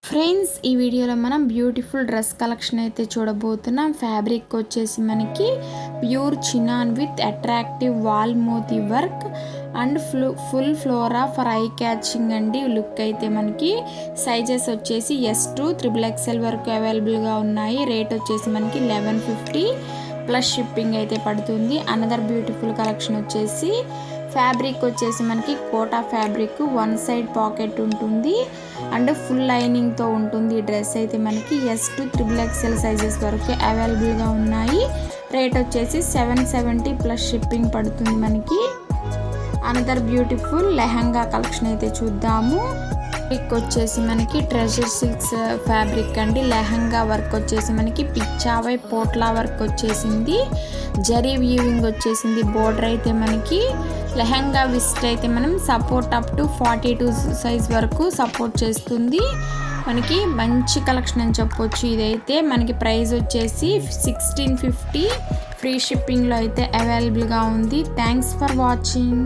Friends, ఈ వీడియోలో మనం బ్యూటిఫుల్ డ్రెస్ కలెక్షన్ అయితే చూడబోతున్నాం. ఫ్యాబ్రిక్ వచ్చేసి మనకి pure chinon with attractive wall మోతీ work and full flora for eye catching అండి. లుక్ అయితే మనకి సైజెస్ వచ్చేసి S2 XXL వరకు అవైలబుల్గా ఉన్నాయి. రేట్ వచ్చేసి మనకి 1150 ప్లస్ షిప్పింగ్ అయితే పడుతుంది. అనదర్ బ్యూటిఫుల్ కలెక్షన్ వచ్చేసి ఫ్యాబ్రిక్ వచ్చేసి మనకి Kota fabric, one side pocket ఉంటుంది అండ్ ఫుల్ లైనింగ్తో ఉంటుంది. ఈ డ్రెస్ అయితే మనకి S2 XXL సైజెస్ వరకు అవైలబుల్గా ఉన్నాయి. రేట్ వచ్చేసి 770 ప్లస్ షిప్పింగ్ పడుతుంది మనకి. అనదర్ బ్యూటిఫుల్ లెహంగా కలెక్షన్ అయితే చూద్దాము. ఫ్యాబ్రిక్ వచ్చేసి మనకి ట్రెజర్ సిల్క్స్ ఫ్యాబ్రిక్ అండి. లెహంగా వర్క్ వచ్చేసి మనకి పిచ్చావై పోట్లా వర్క్ వచ్చేసింది. జరీ వీవింగ్ వచ్చేసింది. బోర్డర్ అయితే మనకి లెహంగా విస్ట్ అయితే మనం సపోర్ట్ అప్ టు 42 సైజ్ వరకు సపోర్ట్ చేస్తుంది. మనకి మంచి కలెక్షన్ అని చెప్పొచ్చు. ఇదైతే మనకి ప్రైస్ వచ్చేసి 1650 ఫ్రీ షిప్పింగ్లో అయితే అవైలబుల్గా ఉంది. Thanks for watching.